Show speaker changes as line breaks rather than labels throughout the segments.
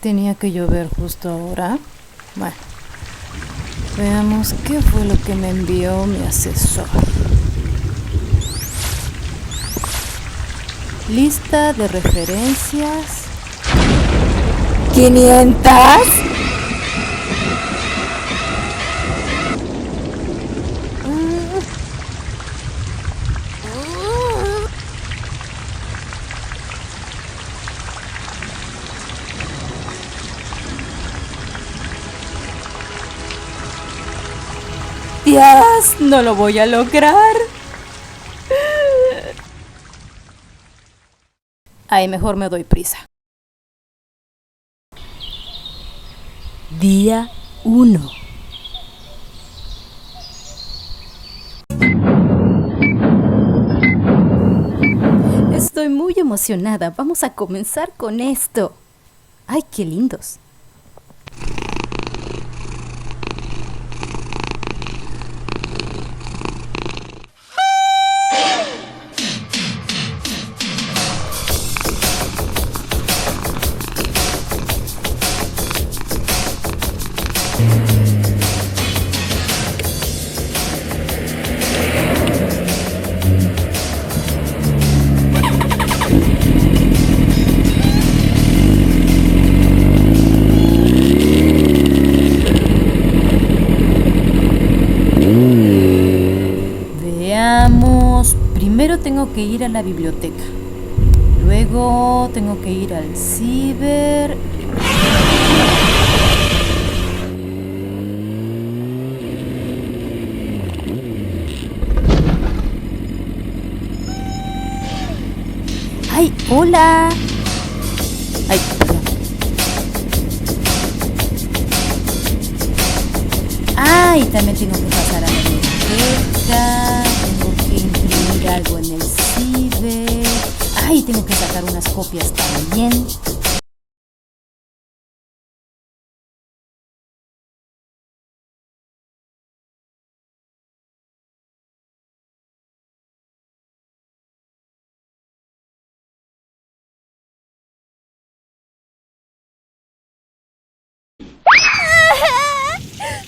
Tenía que llover justo ahora. Bueno, veamos qué fue lo que me envió mi asesor. Lista de referencias. 500. Dios, no lo voy a lograr. Ay, mejor me doy prisa. Día 1. Estoy muy emocionada. Vamos a comenzar con esto. Ay, qué lindos. Veamos. Primero tengo que ir a la biblioteca. Luego tengo que ir al ciber. ¡Ay, hola! ¡Ay, perdón! ¡Ay, también tengo que pasar a la biblioteca! Tengo que imprimir algo en el ciber. ¡Ay, tengo que sacar unas copias también!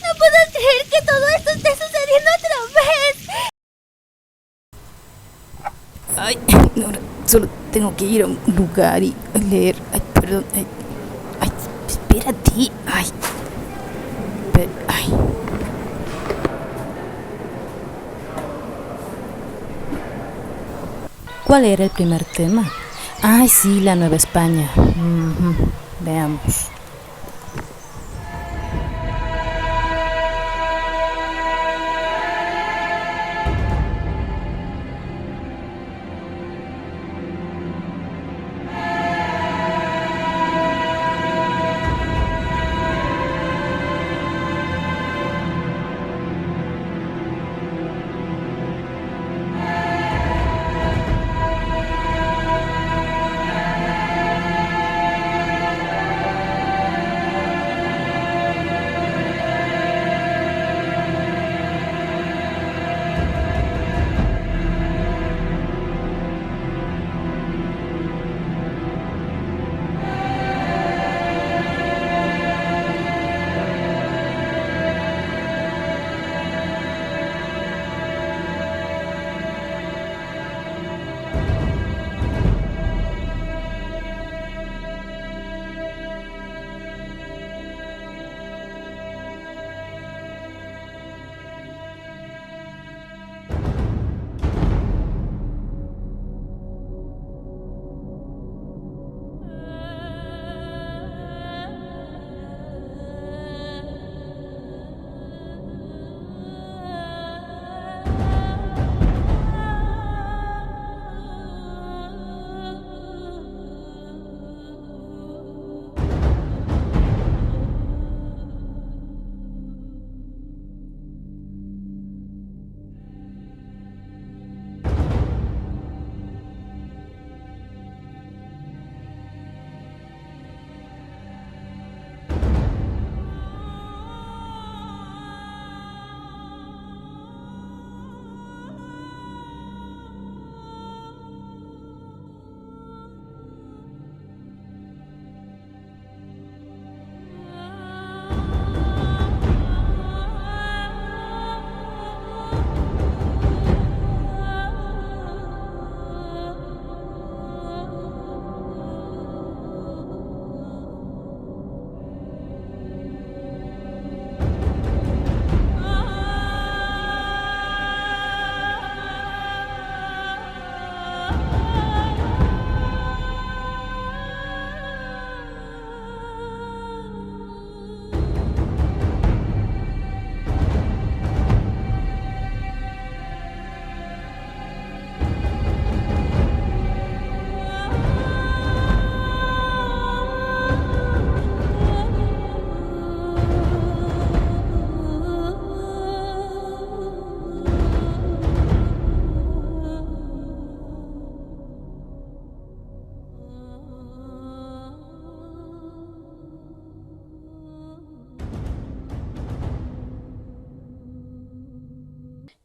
No puedo creer que todo esto esté sucediendo otra vez.
¡Ay! No, solo tengo que ir a un lugar y leer. ¡Ay, perdón! ¡Ay! ¡Ay, espérate! ¡Ay! ¡Ay! ¿Cuál era el primer tema? ¡Ay, sí! La Nueva España. Veamos.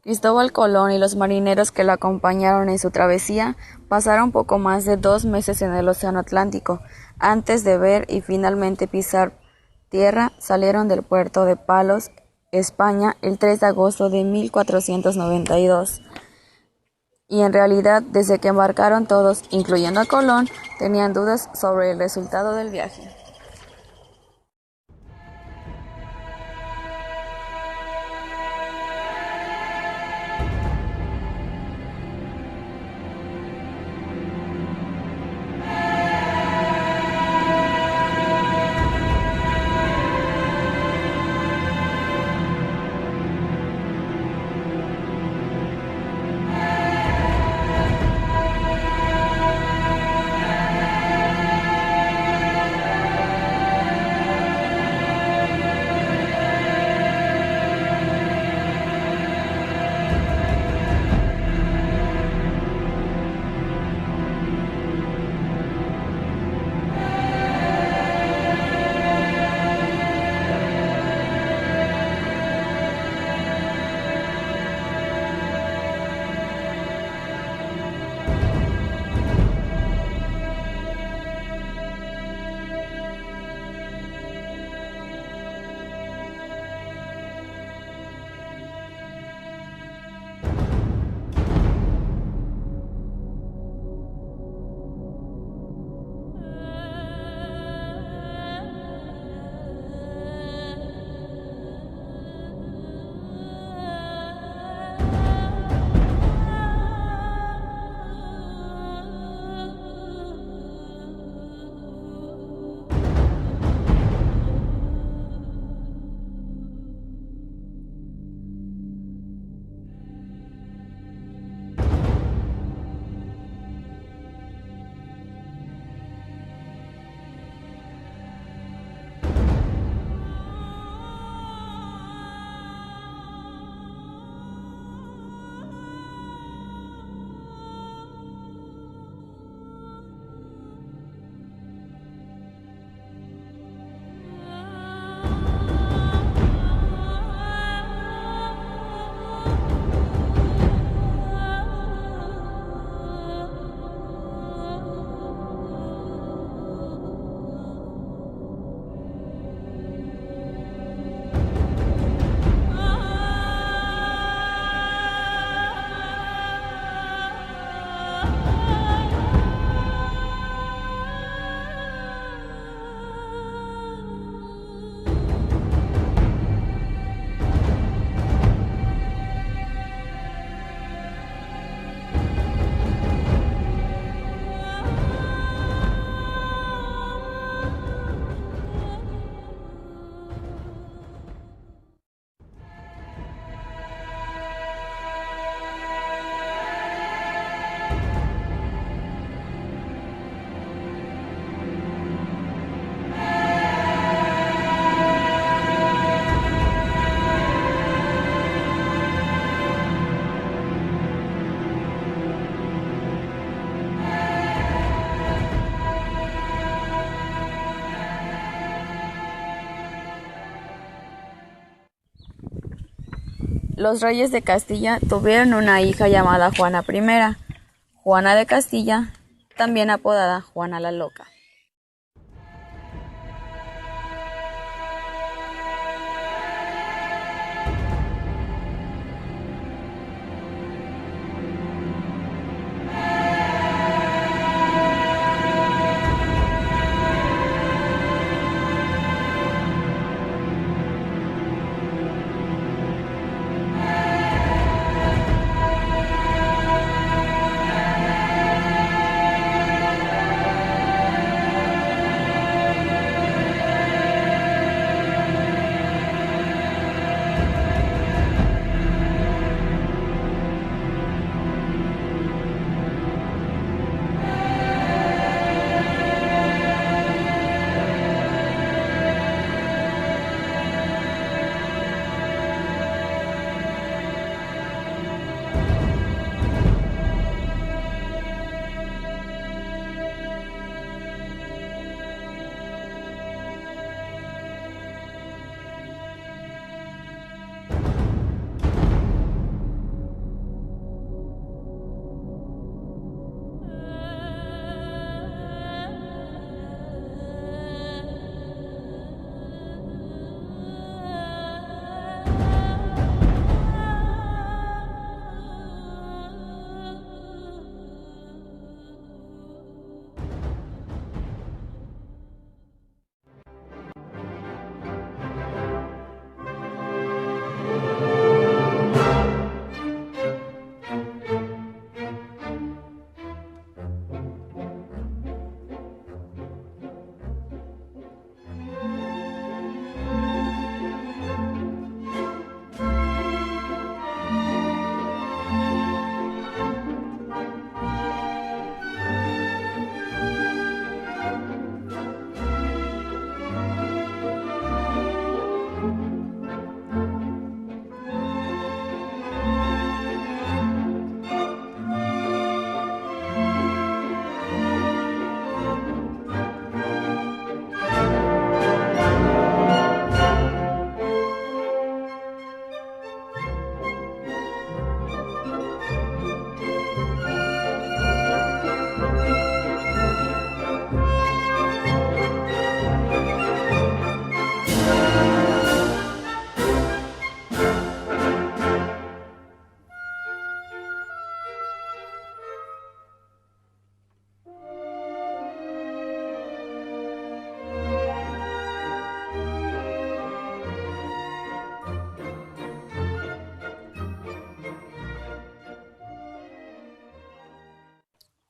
Cristóbal Colón y los marineros que lo acompañaron en su travesía pasaron poco más de 2 meses en el océano Atlántico. Antes de ver y finalmente pisar tierra, salieron del puerto de Palos, España, el 3 de agosto de 1492. Y en realidad, desde que embarcaron todos, incluyendo a Colón, tenían dudas sobre el resultado del viaje. Los reyes de Castilla tuvieron una hija llamada Juana I, Juana de Castilla, también apodada Juana la Loca.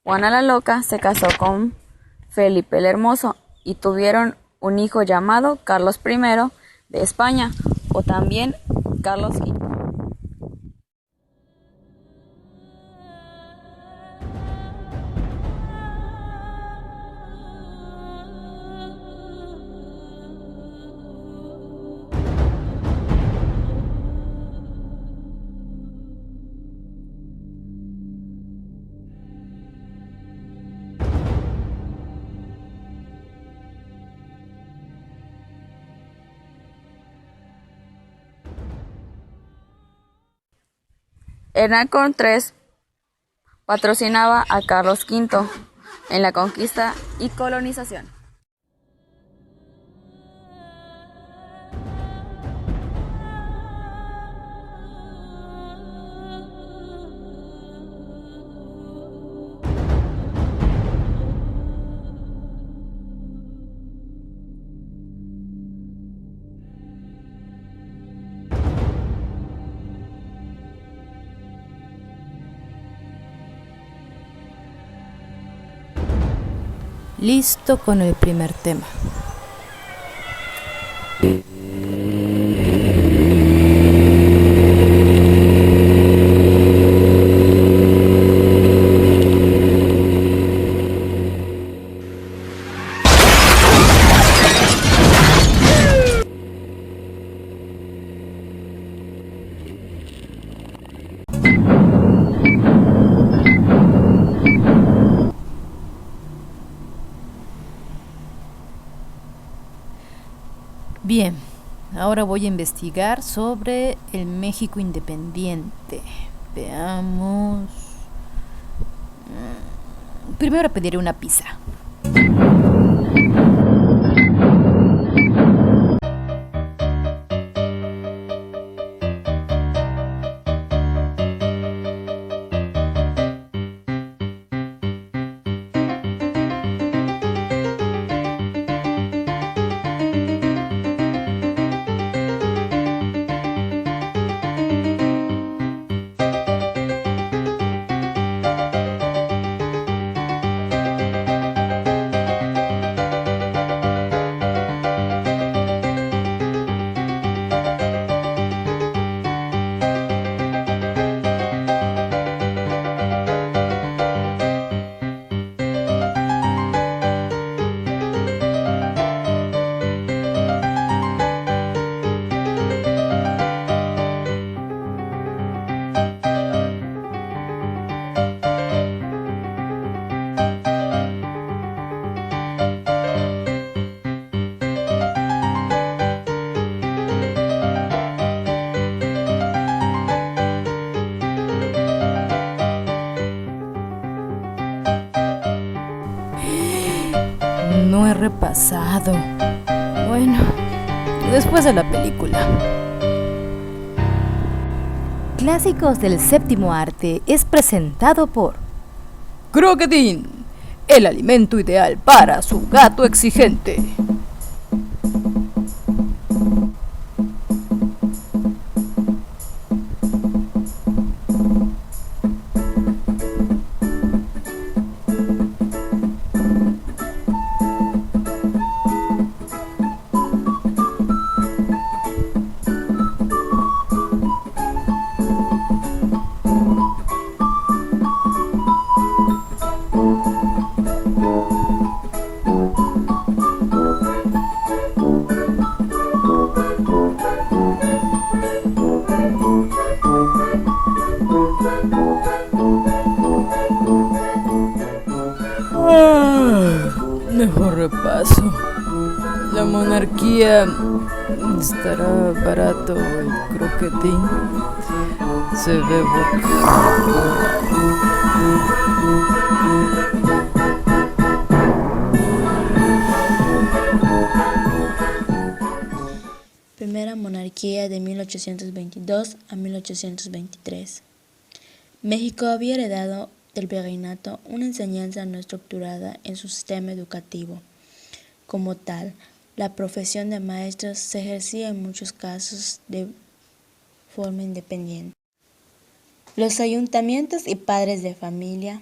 Juana la Loca se casó con Felipe el Hermoso y tuvieron un hijo llamado Carlos I de España, o también Carlos V. Hernán Cortés patrocinaba a Carlos V en la conquista y colonización.
Listo con el primer tema. Bien, ahora voy a investigar sobre el México independiente. Veamos. Primero pediré una pizza. No he repasado. Bueno, después de la película. Clásicos del Séptimo Arte es presentado por Croquetín, el alimento ideal para su gato exigente. Mejor repaso. La monarquía. ¿Estará barato el croquetín? Se ve
Primera monarquía de 1822 a 1823. México había heredado del virreinato una enseñanza no estructurada en su sistema educativo. Como tal, la profesión de maestros se ejercía en muchos casos de forma independiente. Los ayuntamientos y padres de familia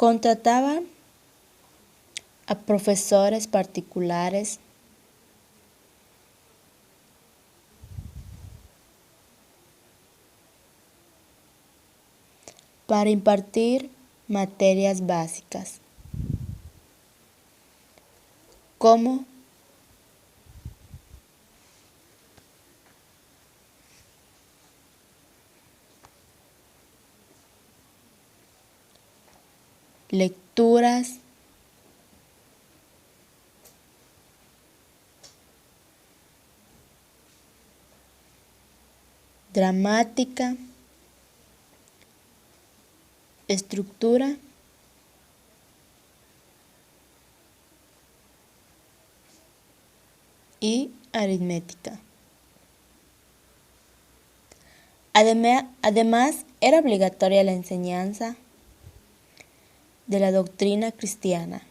Contrataban a profesores particulares para impartir materias básicas, como lecturas, dramática, estructura y aritmética. Además, era obligatoria la enseñanza de la doctrina cristiana.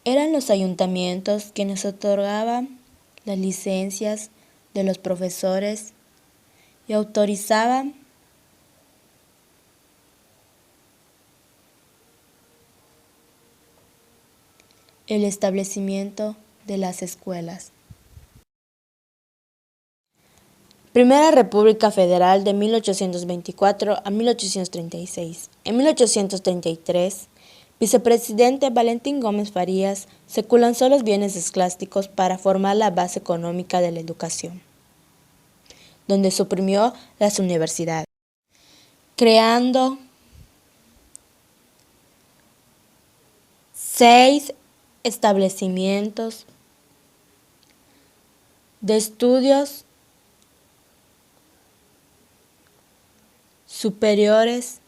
Eran los ayuntamientos quienes otorgaban las licencias de los profesores y autorizaban el establecimiento de las escuelas. Primera República Federal de 1824 a 1836. En 1833, vicepresidente Valentín Gómez Farías seculanzó los bienes escolásticos para formar la base económica de la educación, donde suprimió las universidades, creando 6 establecimientos de estudios superiores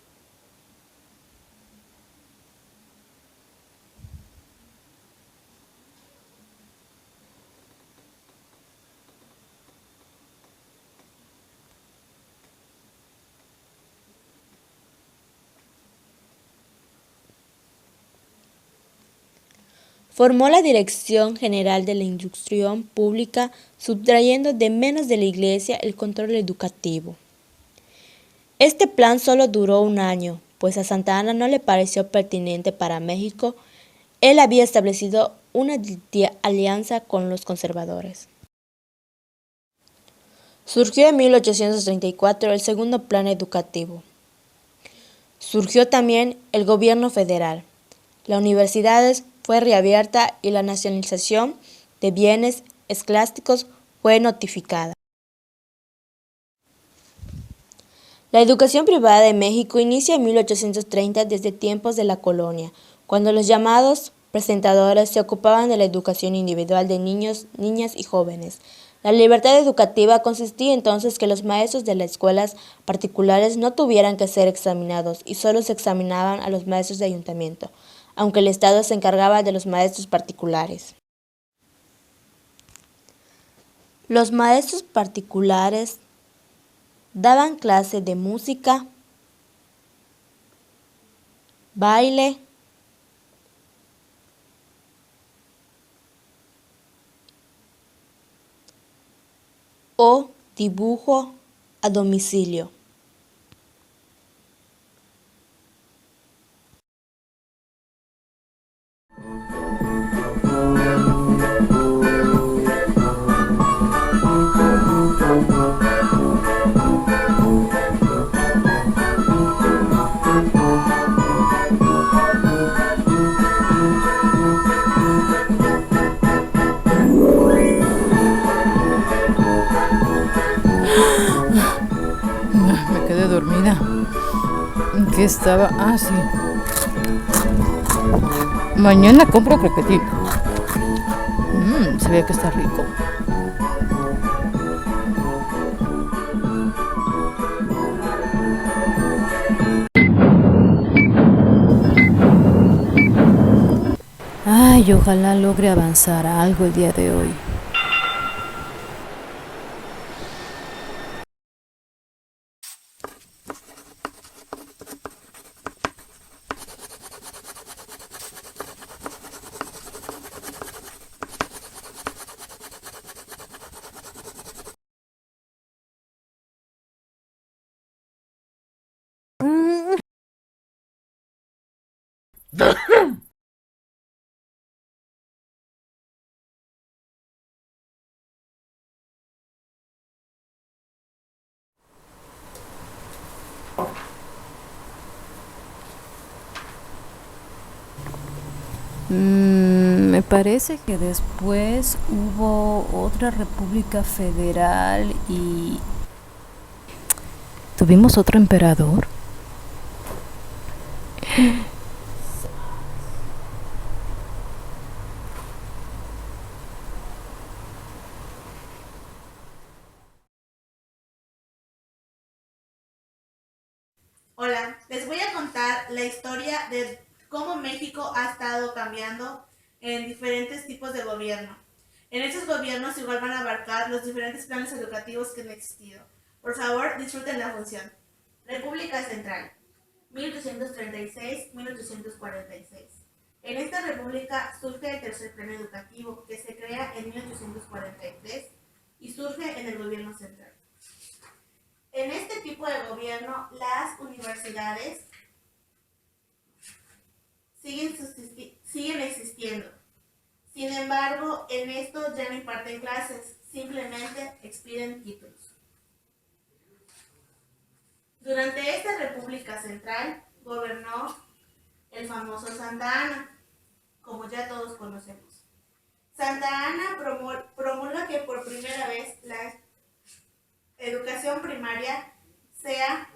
Formó la Dirección General de la Instrucción Pública, sustrayendo de manos de la Iglesia el control educativo. Este plan solo duró un año, pues a Santa Anna no le pareció pertinente para México. Él había establecido una alianza con los conservadores. Surgió en 1834 el segundo plan educativo. Surgió también el gobierno federal. Las universidades fue reabierta y la nacionalización de bienes escolásticos fue notificada. La educación privada de México inicia en 1830 desde tiempos de la colonia, cuando los llamados presentadores se ocupaban de la educación individual de niños, niñas y jóvenes. La libertad educativa consistía entonces que los maestros de las escuelas particulares no tuvieran que ser examinados y solo se examinaban a los maestros de ayuntamiento, aunque el Estado se encargaba de los maestros particulares. Los maestros particulares daban clase de música, baile, o dibujo a domicilio.
Me quedé dormida. ¿Qué estaba? Ah, sí. Mañana compro croquetín. Se ve que está rico. Ay, ojalá logre avanzar a algo el día de hoy. Me parece que después hubo otra república federal y tuvimos otro emperador.
Hola, les voy a contar la historia de cómo México ha estado cambiando en diferentes tipos de gobierno. En estos gobiernos igual van a abarcar los diferentes planes educativos que han existido. Por favor, disfruten la función. República Central, 1836-1846. En esta república surge el tercer plan educativo, que se crea en 1843 y surge en el gobierno central. En este tipo de gobierno, las universidades siguen existiendo. Sin embargo, en esto ya no imparten clases, simplemente expiden títulos. Durante esta República Central gobernó el famoso Santa Anna, como ya todos conocemos. Santa Anna promulga que por primera vez la educación primaria sea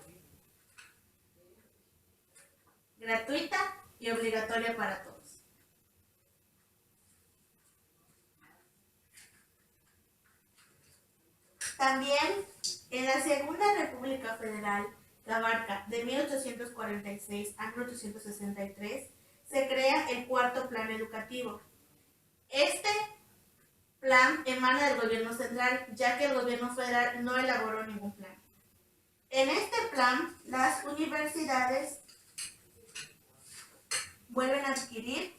gratuita y obligatoria para todos. También en la Segunda República Federal, que abarca de 1846 a 1863, se crea el cuarto plan educativo. Este plan emana del gobierno central, ya que el gobierno federal no elaboró ningún plan. En este plan, las universidades vuelven a adquirir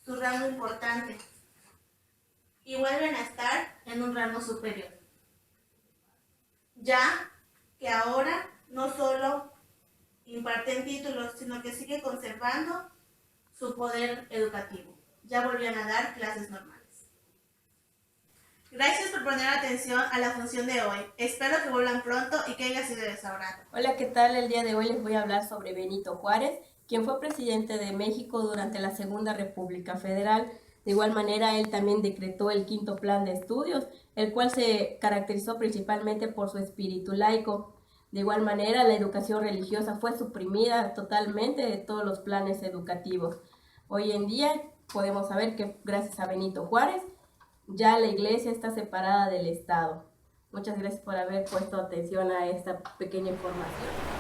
su rango importante y vuelven a estar en un rango superior, ya que ahora no solo imparten títulos, sino que sigue conservando su poder educativo. Ya volvían a dar clases normales. Gracias por poner atención a la función de hoy. Espero que vuelvan pronto y que haya sido de su agrado.
Hola, ¿qué tal? El día de hoy les voy a hablar sobre Benito Juárez, quien fue presidente de México durante la Segunda República Federal. De igual manera, él también decretó el quinto plan de estudios, el cual se caracterizó principalmente por su espíritu laico. De igual manera, la educación religiosa fue suprimida totalmente de todos los planes educativos. Hoy en día podemos saber que gracias a Benito Juárez, ya la iglesia está separada del Estado. Muchas gracias por haber puesto atención a esta pequeña información.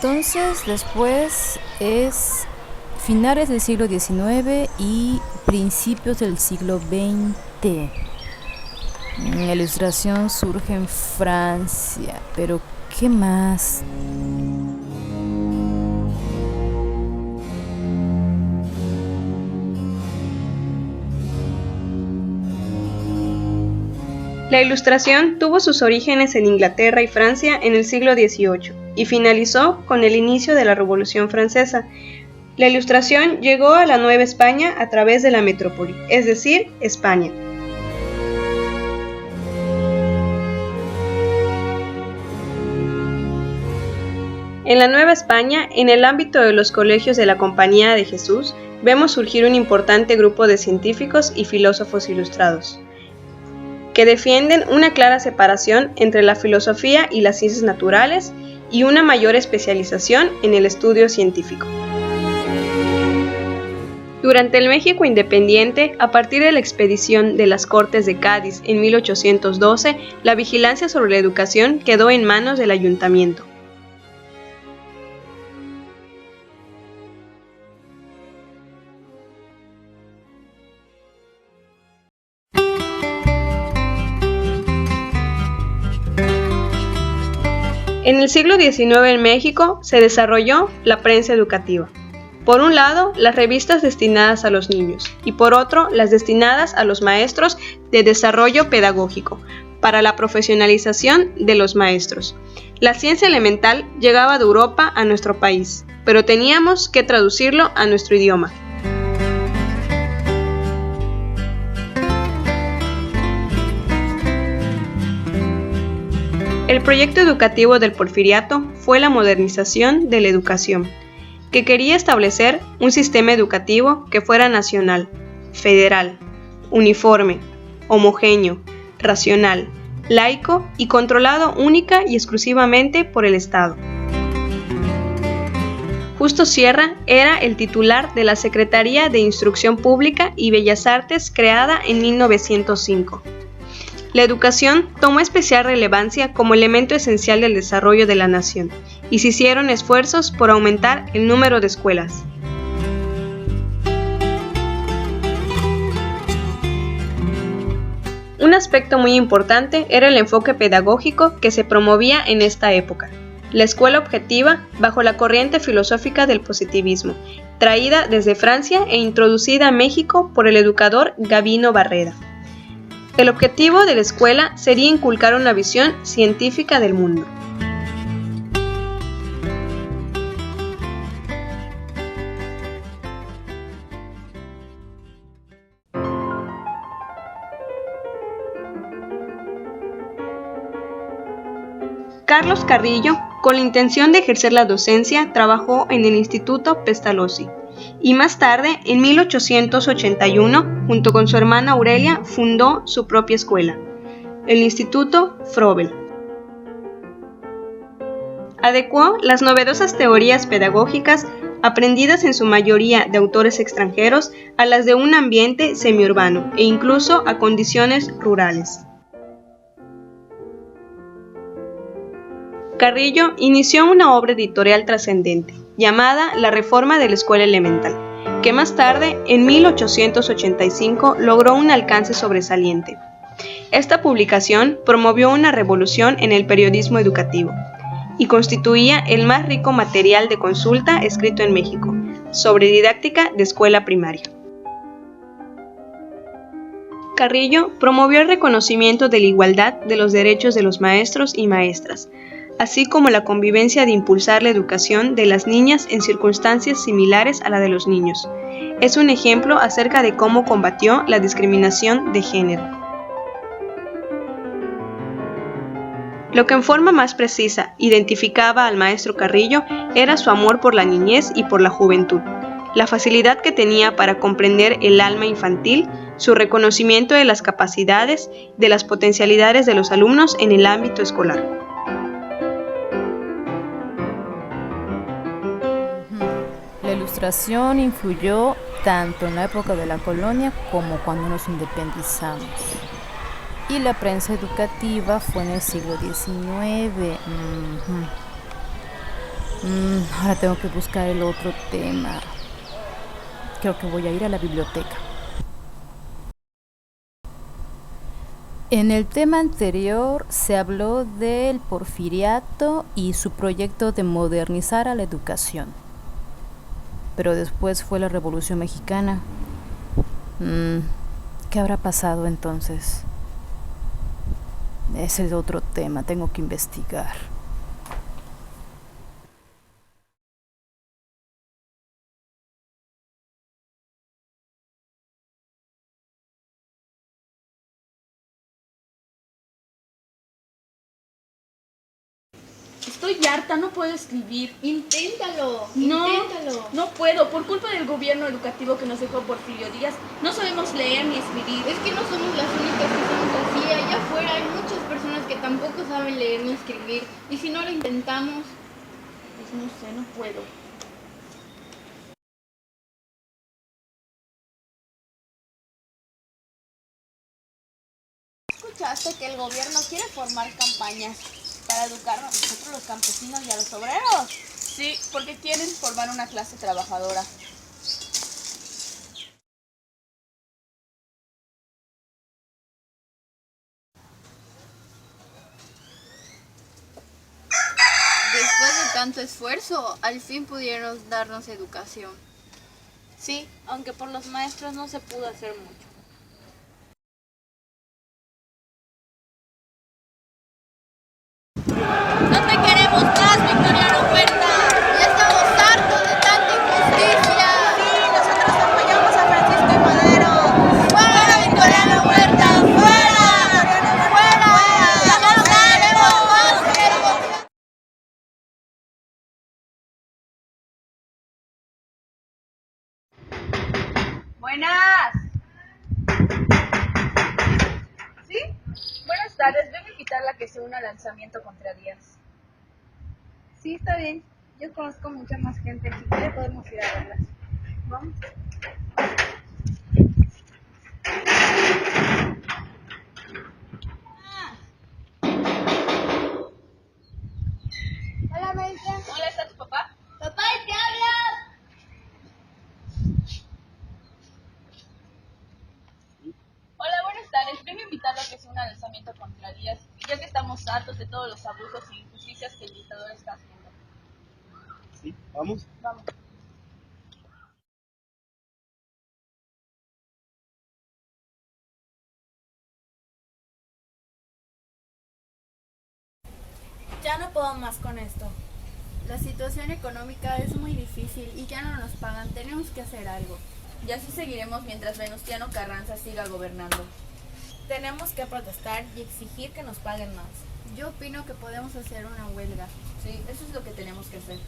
Entonces, después es finales del siglo XIX y principios del siglo XX. La Ilustración surge en Francia, pero ¿qué más?
La Ilustración tuvo sus orígenes en Inglaterra y Francia en el siglo XVIII. y finalizó con el inicio de la Revolución Francesa. La Ilustración llegó a la Nueva España a través de la metrópoli, es decir, España. En la Nueva España, en el ámbito de los colegios de la Compañía de Jesús, vemos surgir un importante grupo de científicos y filósofos ilustrados, que defienden una clara separación entre la filosofía y las ciencias naturales y una mayor especialización en el estudio científico. Durante el México independiente, a partir de la expedición de las Cortes de Cádiz en 1812, la vigilancia sobre la educación quedó en manos del ayuntamiento. En el siglo XIX en México se desarrolló la prensa educativa. Por un lado, las revistas destinadas a los niños y por otro, las destinadas a los maestros de desarrollo pedagógico, para la profesionalización de los maestros. La ciencia elemental llegaba de Europa a nuestro país, pero teníamos que traducirlo a nuestro idioma. El proyecto educativo del Porfiriato fue la modernización de la educación, que quería establecer un sistema educativo que fuera nacional, federal, uniforme, homogéneo, racional, laico y controlado única y exclusivamente por el Estado. Justo Sierra era el titular de la Secretaría de Instrucción Pública y Bellas Artes creada en 1905. La educación tomó especial relevancia como elemento esencial del desarrollo de la nación, y se hicieron esfuerzos por aumentar el número de escuelas. Un aspecto muy importante era el enfoque pedagógico que se promovía en esta época. La escuela objetiva, bajo la corriente filosófica del positivismo, traída desde Francia e introducida a México por el educador Gavino Barreda. El objetivo de la escuela sería inculcar una visión científica del mundo. Carlos Carrillo, con la intención de ejercer la docencia, trabajó en el Instituto Pestalozzi y más tarde, en 1881, junto con su hermana Aurelia, fundó su propia escuela, el Instituto Froebel. Adecuó las novedosas teorías pedagógicas, aprendidas en su mayoría de autores extranjeros, a las de un ambiente semiurbano e incluso a condiciones rurales. Carrillo inició una obra editorial trascendente, llamada La Reforma de la Escuela Elemental, que más tarde, en 1885, logró un alcance sobresaliente. Esta publicación promovió una revolución en el periodismo educativo y constituía el más rico material de consulta escrito en México, sobre didáctica de escuela primaria. Carrillo promovió el reconocimiento de la igualdad de los derechos de los maestros y maestras, así como la convivencia de impulsar la educación de las niñas en circunstancias similares a la de los niños. Es un ejemplo acerca de cómo combatió la discriminación de género. Lo que en forma más precisa identificaba al maestro Carrillo era su amor por la niñez y por la juventud, la facilidad que tenía para comprender el alma infantil, su reconocimiento de las capacidades, de las potencialidades de los alumnos en el ámbito escolar.
La Ilustración influyó tanto en la época de la colonia como cuando nos independizamos. Y la prensa educativa fue en el siglo XIX. Ahora tengo que buscar el otro tema. Creo que voy a ir a la biblioteca. En el tema anterior se habló del Porfiriato y su proyecto de modernizar a la educación. Pero después fue la Revolución Mexicana. ¿Qué habrá pasado entonces? Es el otro tema, tengo que investigar.
Estoy harta, no puedo escribir.
Inténtalo,
No,
inténtalo.
no puedo. Por culpa del gobierno educativo que nos dejó Porfirio Díaz, no sabemos leer ni escribir.
Es que no somos las únicas que somos así. Allá afuera hay muchas personas que tampoco saben leer ni escribir. Y si no lo intentamos...
Pues no sé, no puedo.
¿Escuchaste que el gobierno quiere formar campañas para educar a nosotros los campesinos y a los obreros?
Sí, porque quieren formar una clase trabajadora.
Después de tanto esfuerzo, al fin pudieron darnos educación.
Sí, aunque por los maestros no se pudo hacer mucho. ¡No te queremos más, Victoriano Huerta!
¡Ya estamos hartos de tanta injusticia!
Sí, nosotros apoyamos a Francisco y Madero.
¡Fuera, Victoriano Huerta! ¡Fuera! ¡Fuera! ¡Ya no queremos más!
Buenas. ¿Sí? Buenas tardes. Vengo a invitarla a que se una al lanzamiento contra Díaz.
Sí, está bien. Yo conozco mucha más gente. Si quiere podemos ir a verlas.
Vamos.
Hola, maestra.
Hola, ¿está tu papá?
¡Papá, te habla!
Hola, buenas tardes. Vengo a invitarla a que se una al lanzamiento contra Díaz, ya que estamos hartos de todos los abusos e injusticias que el dictador está haciendo.
¿Sí? ¿Vamos?
Vamos.
Ya no puedo más con esto.
La situación económica es muy difícil y ya no nos pagan. Tenemos que hacer algo.
Y así seguiremos mientras Venustiano Carranza siga gobernando.
Tenemos que protestar y exigir que nos paguen más.
Yo opino que podemos hacer una huelga.
Sí, eso es lo que tenemos que hacer.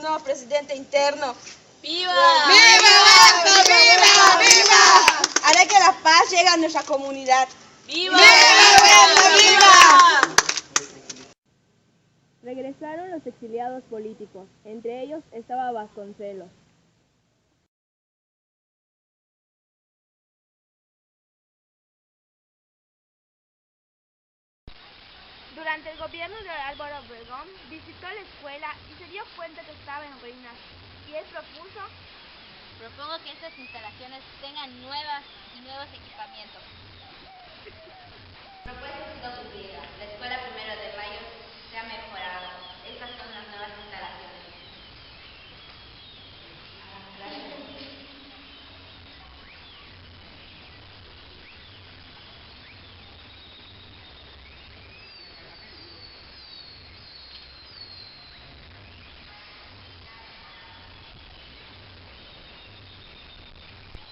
nuevo presidente interno.
¡Viva!
¡Viva Huasco! ¡Viva! ¡Viva! Hará que la paz llegue a nuestra comunidad.
¡Viva!
¡Viva! ¡Viva!
Regresaron los exiliados políticos, entre ellos estaba Vasconcelos.
Durante el gobierno de Álvaro Obregón, visitó la escuela y se dio cuenta que estaba en ruinas. Y él
Propongo que estas instalaciones tengan nuevos equipamientos. Propuesta ha sido cumplida. La escuela 1 de Mayo se ha mejorado. Estas son las nuevas instalaciones.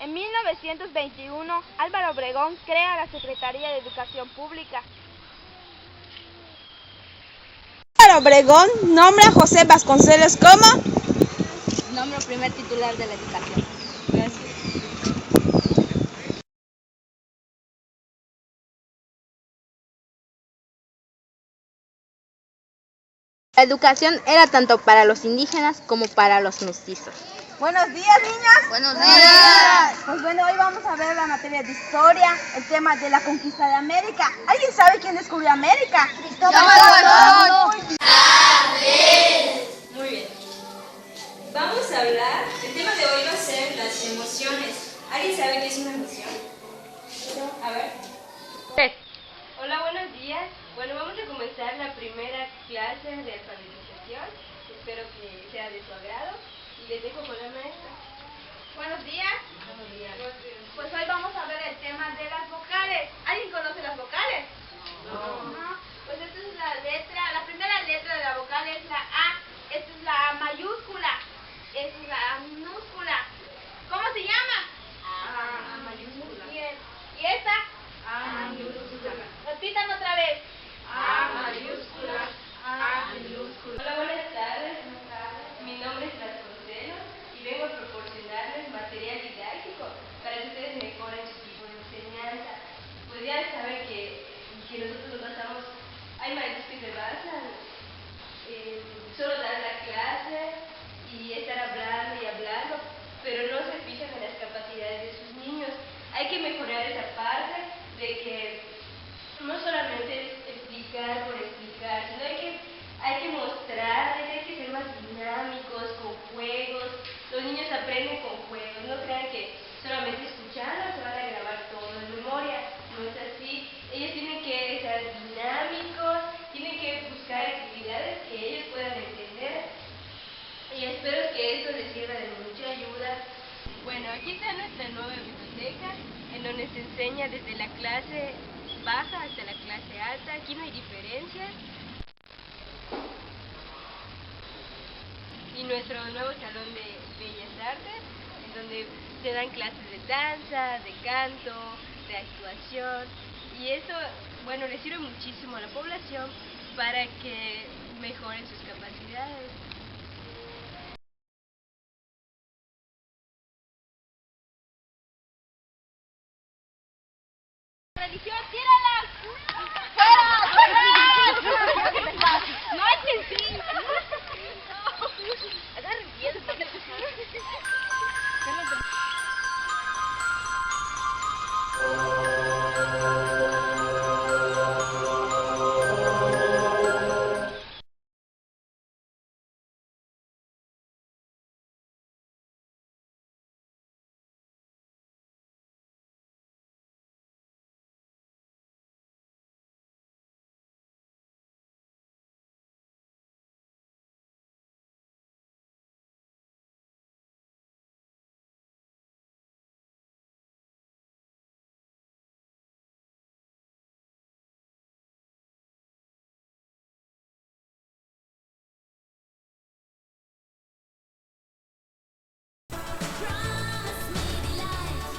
En 1921, Álvaro Obregón crea la Secretaría de Educación Pública.
Álvaro Obregón nombra a José Vasconcelos como
Nombro primer titular de la educación. Gracias.
La educación era tanto para los indígenas como para los mestizos.
Buenos días, niñas.
Buenos días.
Pues bueno, hoy vamos a ver la materia de historia, el tema de la conquista de América. ¿Alguien sabe quién descubrió América?
Cristóbal Colón.
Muy bien. Vamos a hablar, el tema de hoy va a ser las emociones. ¿Alguien sabe qué es una emoción? A ver. Hola, buenos días. Bueno, vamos a comenzar la primera clase de alfabetización. Espero que sea de su agrado. Y les dejo con la maestra.
Buenos días.
Buenos días.
Pues hoy vamos a ver el tema de las vocales. ¿Alguien conoce las vocales?
No.
Pues esta es la primera letra de la vocal es la A. Esta es la A mayúscula. Esta es la A minúscula. ¿Cómo se llama?
A mayúscula.
Bien. ¿Y esta?
A minúscula.
Repitan otra vez.
A mayúscula. A minúscula. Hola, buenas tardes. Mi nombre es Vasconcelos y vengo a proporcionarles material didáctico para que ustedes mejoren su tipo de enseñanza. Pues ya saben que nosotros nos basamos, hay maestros que se basan en solo dar la clase y estar hablando y hablando, pero no se fijan en las capacidades de sus niños. Hay que mejorar esa parte de que no solamente es explicar por explicar, sino hay que mostrarles, hay que ser más dinámicos, con juegos. Los niños aprenden con juegos, no crean que solamente escuchando se van a grabar todo en memoria, no es así. Ellos tienen que ser dinámicos, tienen que buscar actividades que ellos puedan entender y espero que esto les sirva de mucha ayuda. Bueno, aquí está nuestra nueva biblioteca, en donde se enseña desde la clase baja hasta la clase alta. Aquí no hay diferencias. Y nuestro nuevo salón de Bellas Artes, en donde se dan clases de danza, de canto, de actuación. Y eso, bueno, le sirve muchísimo a la población para que mejoren sus capacidades.
Religión, tírala. ¡Fuera! No es que sí. Agarren bien.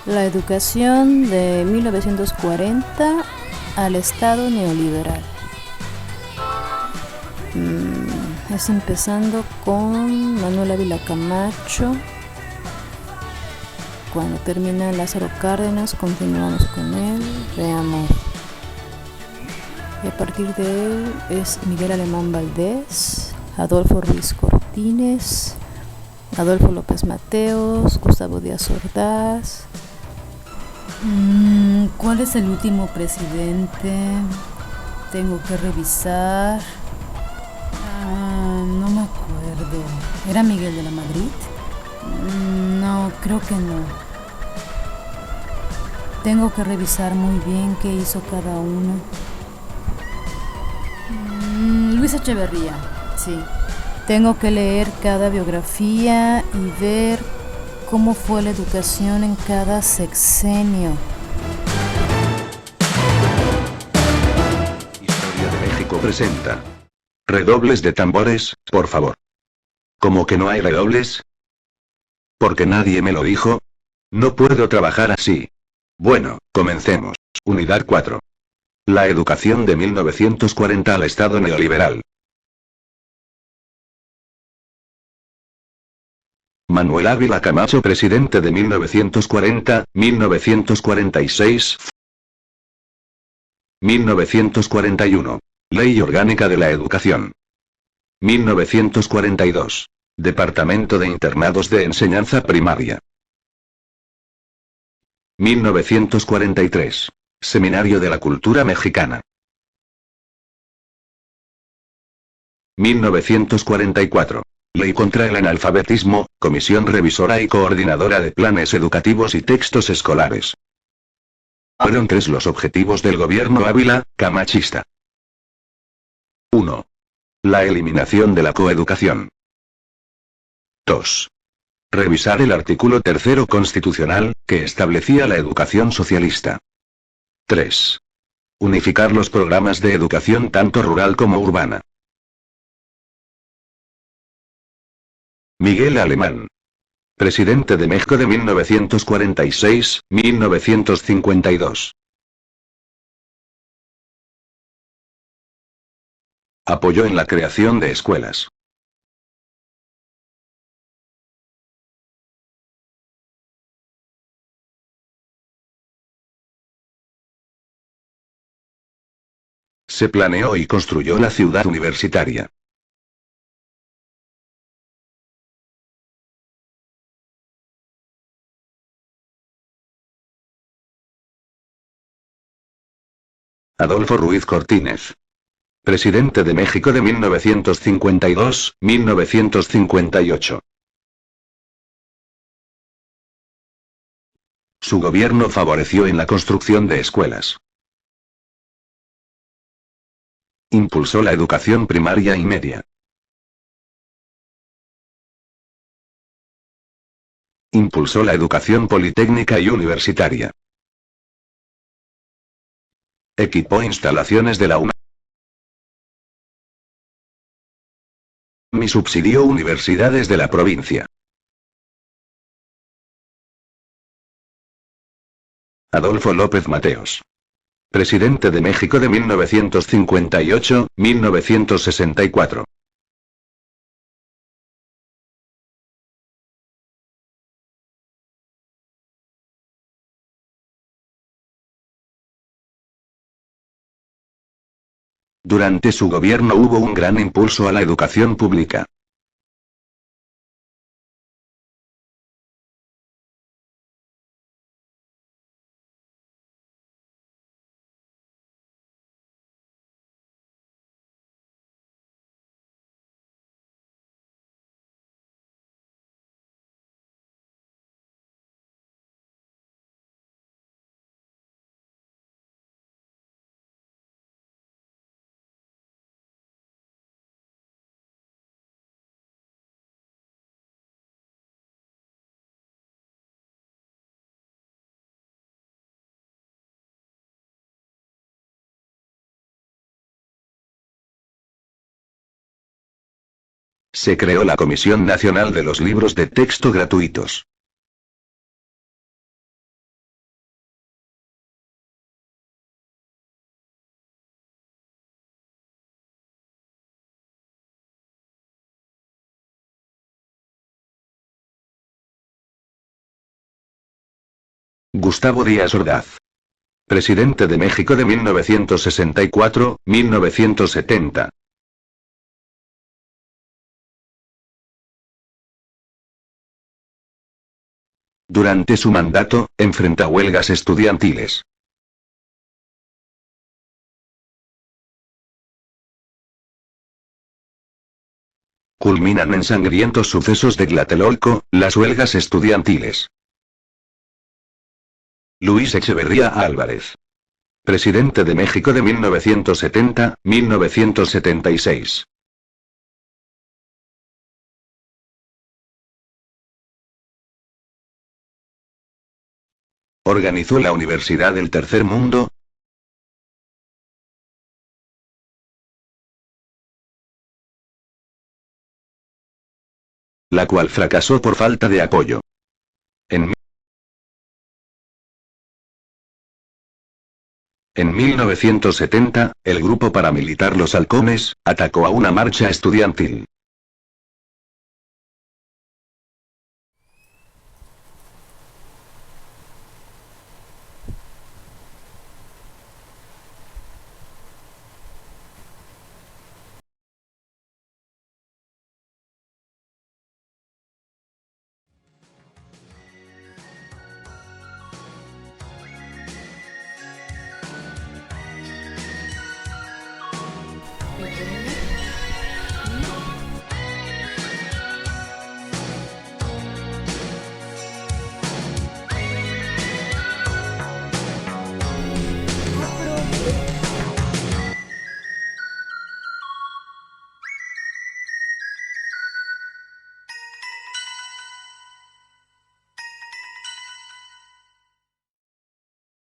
La educación de 1940 al Estado neoliberal. Es empezando con Manuel Ávila Camacho. Cuando termina Lázaro Cárdenas, continuamos con él. Veamos. Y a partir de él es Miguel Alemán Valdés, Adolfo Ruiz Cortines, Adolfo López Mateos, Gustavo Díaz Ordaz. ¿Cuál es el último presidente? Tengo que revisar. No me acuerdo. ¿Era Miguel de la Madrid? No, creo que no. Tengo que revisar muy bien qué hizo cada uno. Luis Echeverría, sí. Tengo que leer cada biografía y ver cómo fue la educación en cada sexenio.
Historia de México presenta. Redobles de tambores, por favor. ¿Cómo que no hay redobles? ¿Porque nadie me lo dijo? No puedo trabajar así. Bueno, comencemos. Unidad 4. La educación de 1940 al Estado neoliberal. Manuel Ávila Camacho, presidente de 1940, 1946. 1941. Ley Orgánica de la Educación. 1942. Departamento de Internados de Enseñanza Primaria. 1943. Seminario de la Cultura Mexicana. 1944. Ley contra el analfabetismo, Comisión Revisora y Coordinadora de Planes Educativos y Textos Escolares. Fueron 3 los objetivos del gobierno Ávila, camachista. 1. La eliminación de la coeducación. 2. Revisar el artículo 3 constitucional, que establecía la educación socialista. 3. Unificar los programas de educación tanto rural como urbana. Miguel Alemán. Presidente de México de 1946-1952. Apoyó en la creación de escuelas. Se planeó y construyó la ciudad universitaria. Adolfo Ruiz Cortines. Presidente de México de 1952-1958. Su gobierno favoreció en la construcción de escuelas. Impulsó la educación primaria y media. Impulsó la educación politécnica y universitaria. Equipó instalaciones de la UNAM y subsidió universidades de la provincia. Adolfo López Mateos. Presidente de México de 1958-1964. Durante su gobierno hubo un gran impulso a la educación pública. Se creó la Comisión Nacional de los Libros de Texto Gratuitos. Gustavo Díaz Ordaz. Presidente de México de 1964-1970. Durante su mandato, enfrenta huelgas estudiantiles. Culminan en sangrientos sucesos de Tlatelolco, las huelgas estudiantiles. Luis Echeverría Álvarez. Presidente de México de 1970-1976. Organizó la Universidad del Tercer Mundo, la cual fracasó por falta de apoyo. En 1970, el grupo paramilitar Los Halcones atacó a una marcha estudiantil.